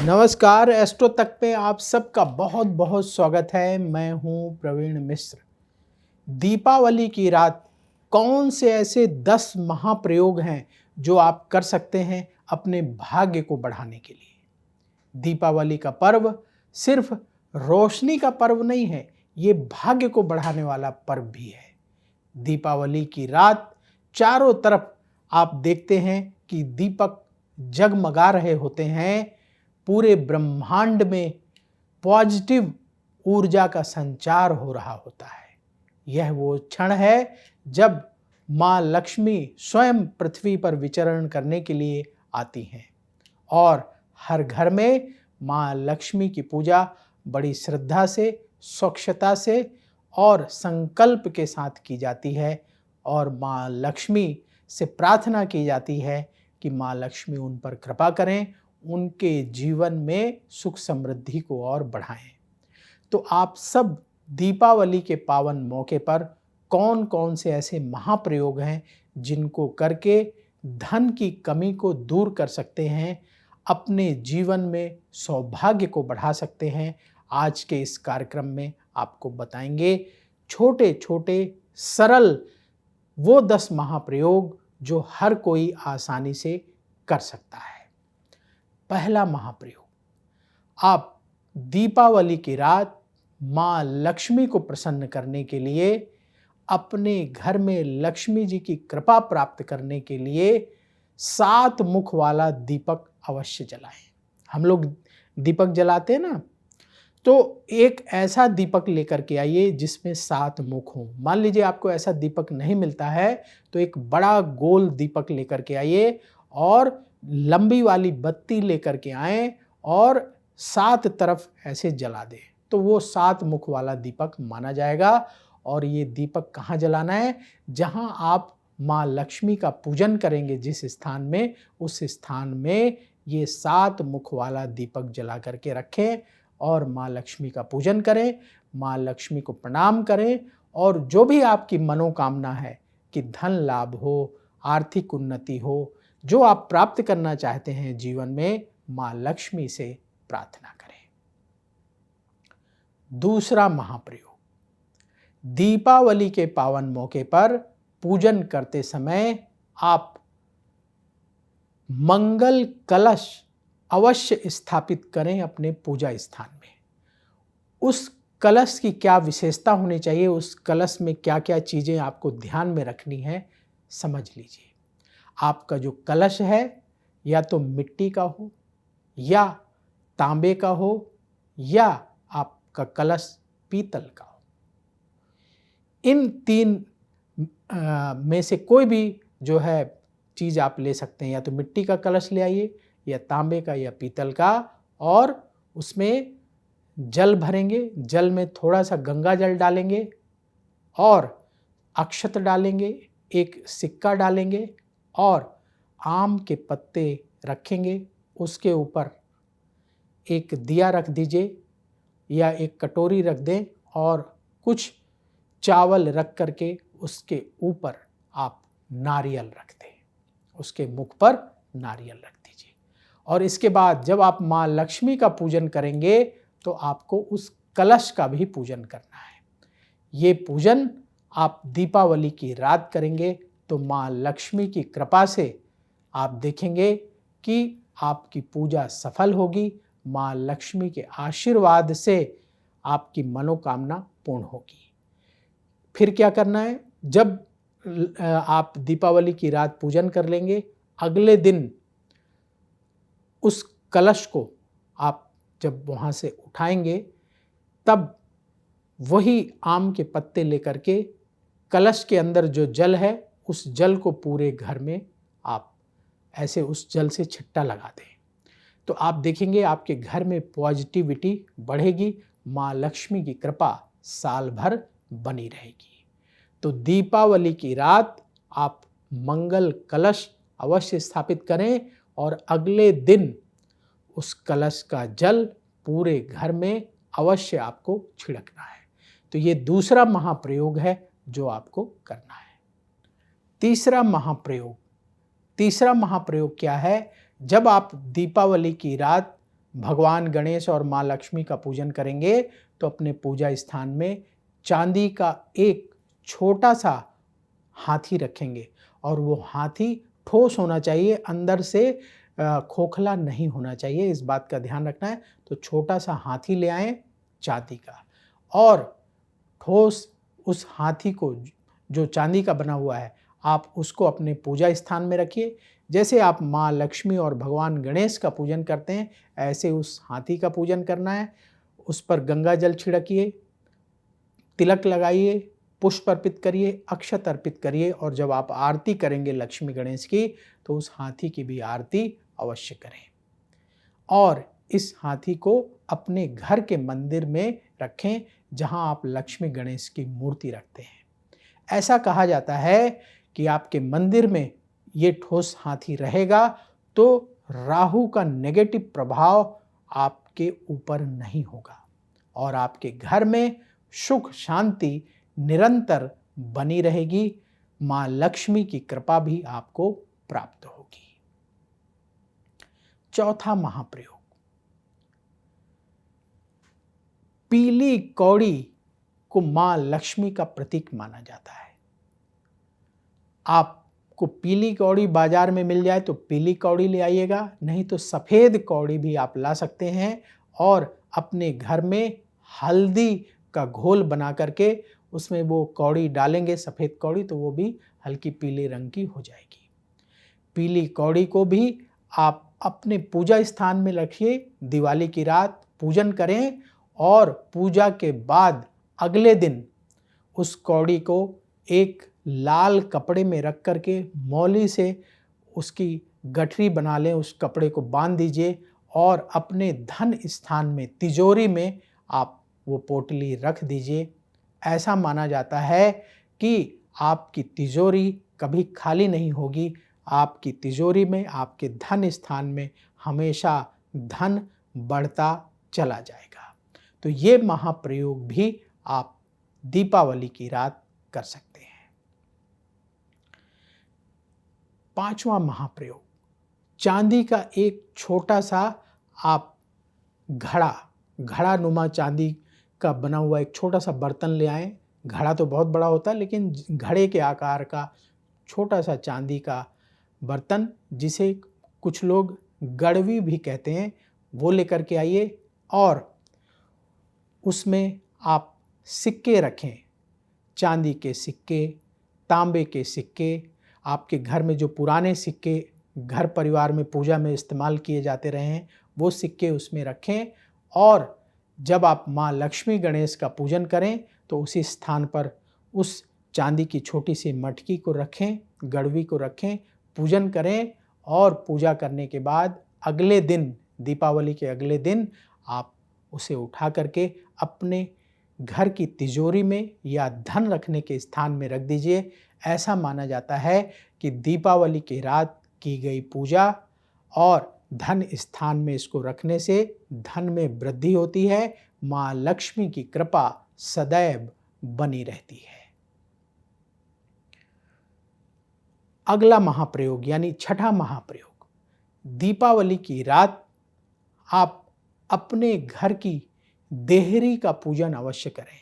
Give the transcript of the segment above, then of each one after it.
नमस्कार, एस्ट्रो तक पे आप सबका बहुत बहुत स्वागत है। मैं हूं प्रवीण मिश्र। दीपावली की रात कौन से ऐसे 10 महाप्रयोग हैं जो आप कर सकते हैं अपने भाग्य को बढ़ाने के लिए। दीपावली का पर्व सिर्फ रोशनी का पर्व नहीं है, ये भाग्य को बढ़ाने वाला पर्व भी है। दीपावली की रात चारों तरफ आप देखते हैं कि दीपक जगमगा रहे होते हैं। पूरे ब्रह्मांड में पॉजिटिव ऊर्जा का संचार हो रहा होता है। यह वो क्षण है जब माँ लक्ष्मी स्वयं पृथ्वी पर विचरण करने के लिए आती हैं और हर घर में माँ लक्ष्मी की पूजा बड़ी श्रद्धा से, स्वच्छता से और संकल्प के साथ की जाती है और माँ लक्ष्मी से प्रार्थना की जाती है कि माँ लक्ष्मी उन पर कृपा करें, उनके जीवन में सुख समृद्धि को और बढ़ाएं। तो आप सब दीपावली के पावन मौके पर कौन कौन से ऐसे महाप्रयोग हैं जिनको करके धन की कमी को दूर कर सकते हैं, अपने जीवन में सौभाग्य को बढ़ा सकते हैं, आज के इस कार्यक्रम में आपको बताएंगे। छोटे छोटे सरल वो 10 महाप्रयोग जो हर कोई आसानी से कर सकता है। पहला महाप्रयोग, आप दीपावली की रात माँ लक्ष्मी को प्रसन्न करने के लिए, अपने घर में लक्ष्मी जी की कृपा प्राप्त करने के लिए 7 मुख वाला दीपक अवश्य जलाएं। हम लोग दीपक जलाते हैं ना, तो एक ऐसा दीपक लेकर के आइए जिसमें 7 मुख हों। मान लीजिए आपको ऐसा दीपक नहीं मिलता है तो एक बड़ा गोल दीपक लेकर के आइए और लंबी वाली बत्ती लेकर के आएं और 7 तरफ ऐसे जला दें, तो वो 7 मुख वाला दीपक माना जाएगा। और ये दीपक कहाँ जलाना है? जहाँ आप माँ लक्ष्मी का पूजन करेंगे जिस स्थान में, उस स्थान में ये 7 मुख वाला दीपक जला करके रखें और माँ लक्ष्मी का पूजन करें, माँ लक्ष्मी को प्रणाम करें और जो भी आपकी मनोकामना है कि धन लाभ हो, आर्थिक उन्नति हो, जो आप प्राप्त करना चाहते हैं जीवन में, माँ लक्ष्मी से प्रार्थना करें। दूसरा महाप्रयोग, दीपावली के पावन मौके पर पूजन करते समय आप मंगल कलश अवश्य स्थापित करें अपने पूजा स्थान में। उस कलश की क्या विशेषता होनी चाहिए, उस कलश में क्या क्या चीज़ें आपको ध्यान में रखनी है, समझ लीजिए। आपका जो कलश है या तो मिट्टी का हो या तांबे का हो या आपका कलश पीतल का हो। इन 3 में से कोई भी जो है चीज़ आप ले सकते हैं। या तो मिट्टी का कलश ले आइए या तांबे का या पीतल का, और उसमें जल भरेंगे, जल में थोड़ा सा गंगा जल डालेंगे और अक्षत डालेंगे, एक सिक्का डालेंगे और आम के पत्ते रखेंगे। उसके ऊपर एक दिया रख दीजिए या एक कटोरी रख दें और कुछ चावल रख करके उसके ऊपर आप नारियल रख दें, उसके मुख पर नारियल रख दीजिए। और इसके बाद जब आप माँ लक्ष्मी का पूजन करेंगे तो आपको उस कलश का भी पूजन करना है। ये पूजन आप दीपावली की रात करेंगे तो माँ लक्ष्मी की कृपा से आप देखेंगे कि आपकी पूजा सफल होगी। माँ लक्ष्मी के आशीर्वाद से आपकी मनोकामना पूर्ण होगी। फिर क्या करना है? जब आप दीपावली की रात पूजन कर लेंगे, अगले दिन उस कलश को आप जब वहाँ से उठाएंगे तब वही आम के पत्ते लेकर के कलश के अंदर जो जल है उस जल को पूरे घर में आप ऐसे उस जल से छिट्टा लगा दें, तो आप देखेंगे आपके घर में पॉजिटिविटी बढ़ेगी, माँ लक्ष्मी की कृपा साल भर बनी रहेगी। तो दीपावली की रात आप मंगल कलश अवश्य स्थापित करें और अगले दिन उस कलश का जल पूरे घर में अवश्य आपको छिड़कना है। तो ये दूसरा महाप्रयोग है जो आपको करना है। तीसरा महाप्रयोग क्या है? जब आप दीपावली की रात भगवान गणेश और माँ लक्ष्मी का पूजन करेंगे तो अपने पूजा स्थान में चांदी का एक छोटा सा हाथी रखेंगे और वो हाथी ठोस होना चाहिए, अंदर से खोखला नहीं होना चाहिए, इस बात का ध्यान रखना है। तो छोटा सा हाथी ले आएं चांदी का और ठोस उस हाथी को जो चांदी का बना हुआ है आप उसको अपने पूजा स्थान में रखिए। जैसे आप माँ लक्ष्मी और भगवान गणेश का पूजन करते हैं ऐसे उस हाथी का पूजन करना है। उस पर गंगा जल छिड़किए, तिलक लगाइए, पुष्प अर्पित करिए, अक्षत अर्पित करिए और जब आप आरती करेंगे लक्ष्मी गणेश की तो उस हाथी की भी आरती अवश्य करें और इस हाथी को अपने घर के मंदिर में रखें जहां आप लक्ष्मी गणेश की मूर्ति रखते हैं। ऐसा कहा जाता है कि आपके मंदिर में ये ठोस हाथी रहेगा तो राहु का नेगेटिव प्रभाव आपके ऊपर नहीं होगा और आपके घर में सुख शांति निरंतर बनी रहेगी। माँ लक्ष्मी की कृपा भी आपको प्राप्त होगी। चौथा महाप्रयोग, पीली कौड़ी को माँ लक्ष्मी का प्रतीक माना जाता है। आपको पीली कौड़ी बाजार में मिल जाए तो पीली कौड़ी ले आइएगा, नहीं तो सफ़ेद कौड़ी भी आप ला सकते हैं और अपने घर में हल्दी का घोल बना करके उसमें वो कौड़ी डालेंगे, सफ़ेद कौड़ी, तो वो भी हल्की पीले रंग की हो जाएगी। पीली कौड़ी को भी आप अपने पूजा स्थान में रखिए, दिवाली की रात पूजन करें और पूजा के बाद अगले दिन उस कौड़ी को एक लाल कपड़े में रख करके मौली से उसकी गठरी बना लें, उस कपड़े को बांध दीजिए और अपने धन स्थान में तिजोरी में आप वो पोटली रख दीजिए। ऐसा माना जाता है कि आपकी तिजोरी कभी खाली नहीं होगी, आपकी तिजोरी में, आपके धन स्थान में हमेशा धन बढ़ता चला जाएगा। तो ये महाप्रयोग भी आप दीपावली की रात कर सकते हैं। पांचवा महाप्रयोग, चांदी का एक छोटा सा आप घड़ा नुमा चांदी का बना हुआ एक छोटा सा बर्तन ले आएं। घड़ा तो बहुत बड़ा होता है लेकिन घड़े के आकार का छोटा सा चांदी का बर्तन, जिसे कुछ लोग गड़वी भी कहते हैं, वो लेकर के आइए और उसमें आप सिक्के रखें, चांदी के सिक्के, तांबे के सिक्के, आपके घर में जो पुराने सिक्के घर परिवार में पूजा में इस्तेमाल किए जाते रहे हैं वो सिक्के उसमें रखें और जब आप माँ लक्ष्मी गणेश का पूजन करें तो उसी स्थान पर उस चांदी की छोटी सी मटकी को रखें, गड़वी को रखें, पूजन करें और पूजा करने के बाद अगले दिन, दीपावली के अगले दिन आप उसे उठा करके अपने घर की तिजोरी में या धन रखने के स्थान में रख दीजिए। ऐसा माना जाता है कि दीपावली की रात की गई पूजा और धन स्थान में इसको रखने से धन में वृद्धि होती है, माँ लक्ष्मी की कृपा सदैव बनी रहती है। अगला महाप्रयोग यानी छठा महाप्रयोग, दीपावली की रात आप अपने घर की देहरी का पूजन अवश्य करें।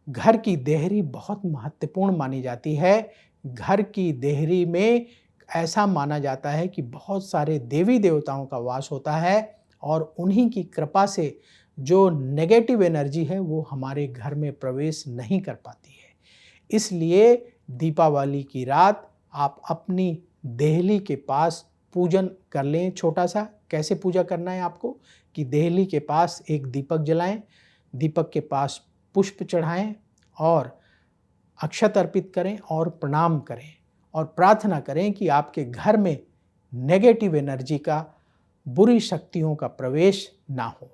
घर की देहरी बहुत महत्वपूर्ण मानी जाती है। घर की देहरी में ऐसा माना जाता है कि बहुत सारे देवी देवताओं का वास होता है और उन्हीं की कृपा से जो नेगेटिव एनर्जी है वो हमारे घर में प्रवेश नहीं कर पाती है। इसलिए दीपावली की रात आप अपनी देहली के पास पूजन कर लें छोटा सा। कैसे पूजा करना है आपको कि देहली के पास एक दीपक जलाएं, दीपक के पास पुष्प चढ़ाएं और अक्षत अर्पित करें और प्रणाम करें और प्रार्थना करें कि आपके घर में नेगेटिव एनर्जी का, बुरी शक्तियों का प्रवेश ना हो।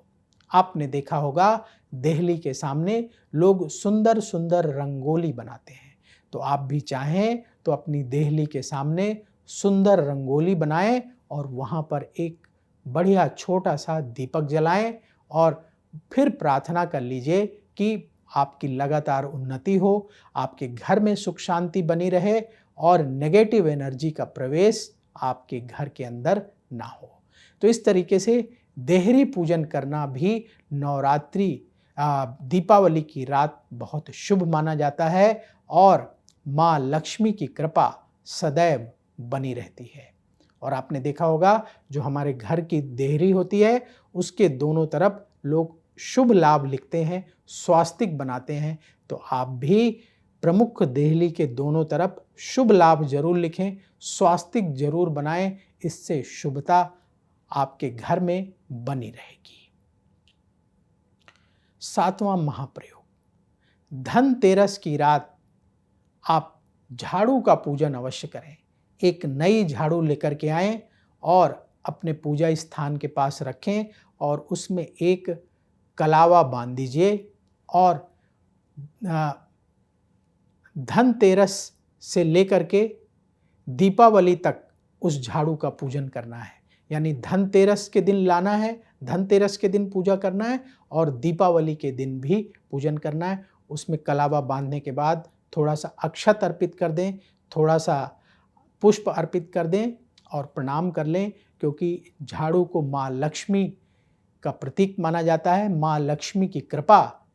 आपने देखा होगा देहली के सामने लोग सुंदर सुंदर रंगोली बनाते हैं, तो आप भी चाहें तो अपनी देहली के सामने सुंदर रंगोली बनाएं और वहाँ पर एक बढ़िया छोटा सा दीपक जलाएं और फिर प्रार्थना कर लीजिए कि आपकी लगातार उन्नति हो, आपके घर में सुख शांति बनी रहे और नेगेटिव एनर्जी का प्रवेश आपके घर के अंदर ना हो। तो इस तरीके से देहरी पूजन करना भी नवरात्रि दीपावली की रात बहुत शुभ माना जाता है और माँ लक्ष्मी की कृपा सदैव बनी रहती है। और आपने देखा होगा जो हमारे घर की देहरी होती है उसके दोनों तरफ लोग शुभ लाभ लिखते हैं, स्वास्तिक बनाते हैं। तो आप भी प्रमुख देहली के दोनों तरफ शुभ लाभ जरूर लिखें, स्वास्तिक जरूर बनाएं, इससे शुभता आपके घर में बनी रहेगी। 7वां महाप्रयोग, धनतेरस की रात आप झाड़ू का पूजन अवश्य करें। एक नई झाड़ू लेकर के आएं और अपने पूजा स्थान के पास रखें और उसमें एक कलावा बांध दीजिए और धनतेरस से लेकर के दीपावली तक उस झाड़ू का पूजन करना है। यानी धनतेरस के दिन लाना है, धनतेरस के दिन पूजा करना है और दीपावली के दिन भी पूजन करना है। उसमें कलावा बांधने के बाद थोड़ा सा अक्षत अर्पित कर दें, थोड़ा सा पुष्प अर्पित कर दें और प्रणाम कर लें, क्योंकि झाड़ू को माँ लक्ष्मी का प्रतीक माना जाता है। माँ लक्ष्मी की कृपा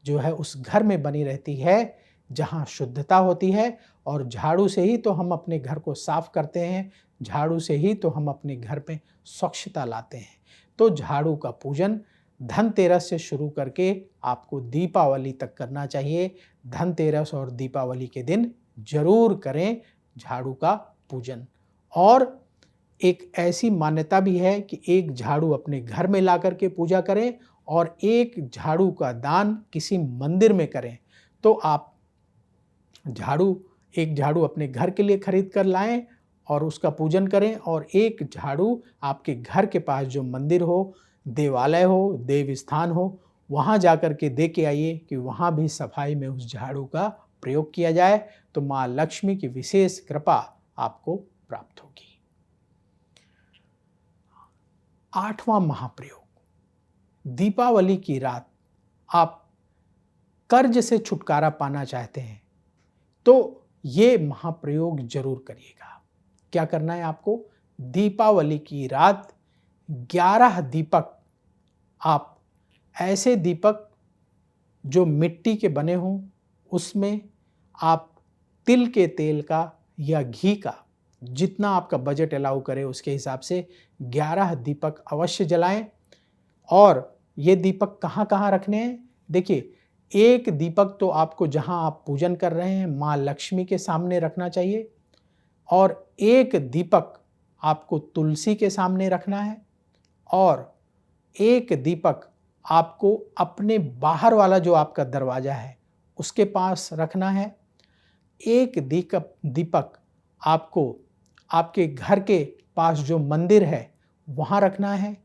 जो है उस घर में बनी रहती है जहाँ शुद्धता होती है और झाड़ू से ही तो हम अपने घर को साफ करते हैं, झाड़ू से ही तो हम अपने घर में स्वच्छता लाते हैं। तो झाड़ू का पूजन धनतेरस से शुरू करके आपको दीपावली तक करना चाहिए। धनतेरस और दीपावली के दिन जरूर करें झाड़ू का पूजन। और एक ऐसी मान्यता भी है कि एक झाड़ू अपने घर में ला करके पूजा करें और एक झाड़ू का दान किसी मंदिर में करें। तो आप एक झाड़ू अपने घर के लिए खरीद कर लाएं और उसका पूजन करें और एक झाड़ू आपके घर के पास जो मंदिर हो, देवालय हो, देव स्थान हो, वहाँ जाकर के दे के आइए कि वहाँ भी सफाई में उस झाड़ू का प्रयोग किया जाए। तो माँ लक्ष्मी की विशेष कृपा आपको प्राप्त होगी। 8वां महाप्रयोग, दीपावली की रात आप कर्ज से छुटकारा पाना चाहते हैं तो ये महाप्रयोग जरूर करिएगा। क्या करना है आपको? दीपावली की रात 11 दीपक, आप ऐसे दीपक जो मिट्टी के बने हों उसमें आप तिल के तेल का या घी का, जितना आपका बजट अलाउ करे उसके हिसाब से 11 दीपक अवश्य जलाएं। और ये दीपक कहाँ कहाँ रखने हैं? देखिए, एक दीपक तो आपको जहाँ आप पूजन कर रहे हैं माँ लक्ष्मी के सामने रखना चाहिए और एक दीपक आपको तुलसी के सामने रखना है और एक दीपक आपको अपने बाहर वाला जो आपका दरवाज़ा है उसके पास रखना है। एक दीपक आपको आपके घर के पास जो मंदिर है वहाँ रखना है।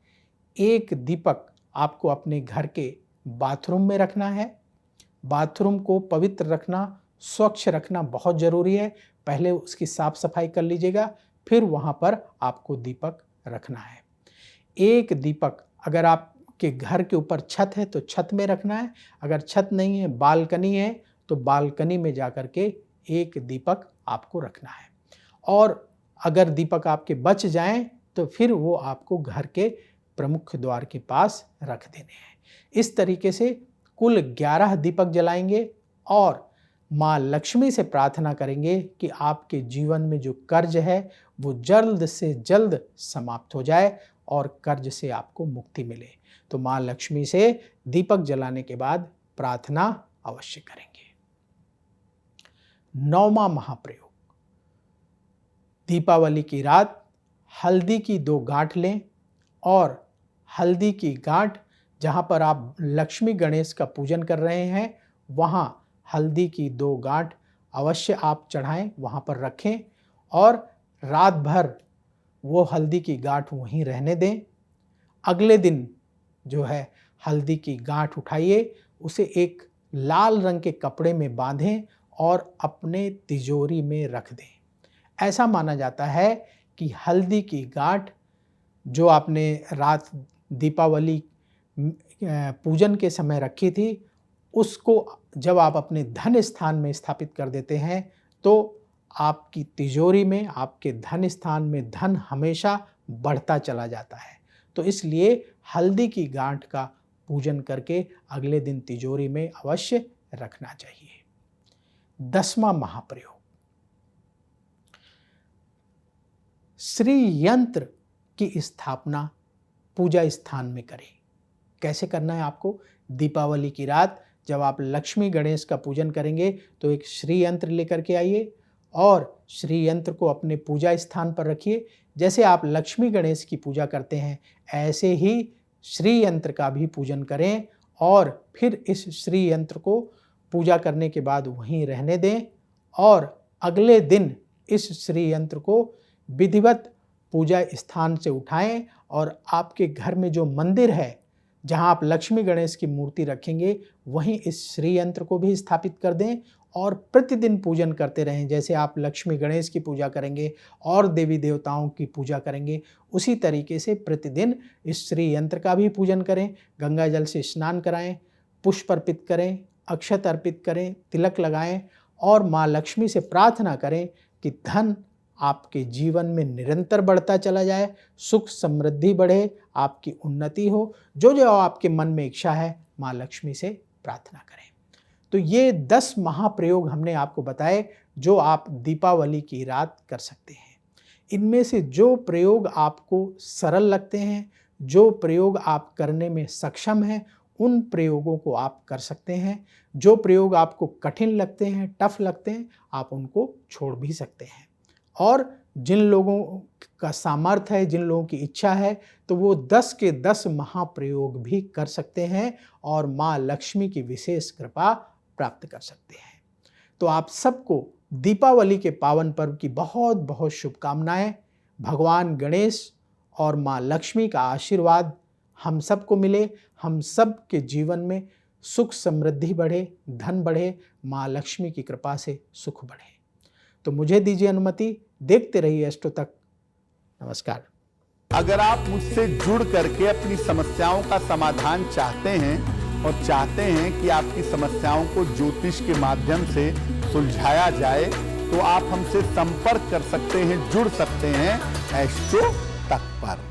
एक दीपक आपको अपने घर के बाथरूम में रखना है। बाथरूम को पवित्र रखना, स्वच्छ रखना बहुत ज़रूरी है। पहले उसकी साफ सफाई कर लीजिएगा, फिर वहाँ पर आपको दीपक रखना है। एक दीपक अगर आपके घर के ऊपर छत है तो छत में रखना है, अगर छत नहीं है, बालकनी है तो बालकनी में जाकर के एक दीपक आपको रखना है। और अगर दीपक आपके बच जाएं तो फिर वो आपको घर के प्रमुख द्वार के पास रख देने हैं। इस तरीके से कुल 11 दीपक जलाएंगे और माँ लक्ष्मी से प्रार्थना करेंगे कि आपके जीवन में जो कर्ज है वो जल्द से जल्द समाप्त हो जाए और कर्ज से आपको मुक्ति मिले। तो माँ लक्ष्मी से दीपक जलाने के बाद प्रार्थना अवश्य करेंगे। 9वां महाप्रयोग, दीपावली की रात हल्दी की 2 गांठ लें और हल्दी की गांठ जहाँ पर आप लक्ष्मी गणेश का पूजन कर रहे हैं वहाँ हल्दी की 2 गांठ अवश्य आप चढ़ाएं, वहाँ पर रखें और रात भर वो हल्दी की गांठ वहीं रहने दें। अगले दिन जो है हल्दी की गांठ उठाइए, उसे एक लाल रंग के कपड़े में बांधें और अपने तिजोरी में रख दें। ऐसा माना जाता है कि हल्दी की गांठ जो आपने रात दीपावली पूजन के समय रखी थी, उसको जब आप अपने धन स्थान में स्थापित कर देते हैं तो आपकी तिजोरी में, आपके धन स्थान में धन हमेशा बढ़ता चला जाता है। तो इसलिए हल्दी की गांठ का पूजन करके अगले दिन तिजोरी में अवश्य रखना चाहिए। 10वां महाप्रयोग, श्री यंत्र की स्थापना पूजा स्थान में करें। कैसे करना है आपको? दीपावली की रात जब आप लक्ष्मी गणेश का पूजन करेंगे तो एक श्री यंत्र लेकर के आइए और श्री यंत्र को अपने पूजा स्थान पर रखिए। जैसे आप लक्ष्मी गणेश की पूजा करते हैं ऐसे ही श्री यंत्र का भी पूजन करें और फिर इस श्री यंत्र को पूजा करने के बाद वहीं रहने दें और अगले दिन इस श्री यंत्र को विधिवत पूजा स्थान से उठाएं और आपके घर में जो मंदिर है जहां आप लक्ष्मी गणेश की मूर्ति रखेंगे वहीं इस श्री यंत्र को भी स्थापित कर दें और प्रतिदिन पूजन करते रहें। जैसे आप लक्ष्मी गणेश की पूजा करेंगे और देवी देवताओं की पूजा करेंगे उसी तरीके से प्रतिदिन इस श्री यंत्र का भी पूजन करें। गंगा जल से स्नान कराएं, पुष्प अर्पित करें, अक्षत अर्पित करें, तिलक लगाएं और माँ लक्ष्मी से प्रार्थना करें कि धन आपके जीवन में निरंतर बढ़ता चला जाए, सुख समृद्धि बढ़े, आपकी उन्नति हो। जो जो आपके मन में इच्छा है माँ लक्ष्मी से प्रार्थना करें। तो ये 10 महाप्रयोग हमने आपको बताए जो आप दीपावली की रात कर सकते हैं। इनमें से जो प्रयोग आपको सरल लगते हैं, जो प्रयोग आप करने में सक्षम हैं, उन प्रयोगों को आप कर सकते हैं। जो प्रयोग आपको कठिन लगते हैं, टफ लगते हैं, आप उनको छोड़ भी सकते हैं। और जिन लोगों का सामर्थ्य है, जिन लोगों की इच्छा है, तो वो 10 के 10 महाप्रयोग भी कर सकते हैं और माँ लक्ष्मी की विशेष कृपा प्राप्त कर सकते हैं। तो आप सबको दीपावली के पावन पर्व की बहुत बहुत शुभकामनाएं। भगवान गणेश और माँ लक्ष्मी का आशीर्वाद हम सबको मिले, हम सब के जीवन में सुख समृद्धि बढ़े, धन बढ़े, माँ लक्ष्मी की कृपा से सुख बढ़े। तो मुझे दीजिए अनुमति, देखते रहिए एस्ट्रो तक। नमस्कार। अगर आप मुझसे जुड़ करके अपनी समस्याओं का समाधान चाहते हैं और चाहते हैं कि आपकी समस्याओं को ज्योतिष के माध्यम से सुलझाया जाए तो आप हमसे संपर्क कर सकते हैं, जुड़ सकते हैं एस्ट्रो तक पर।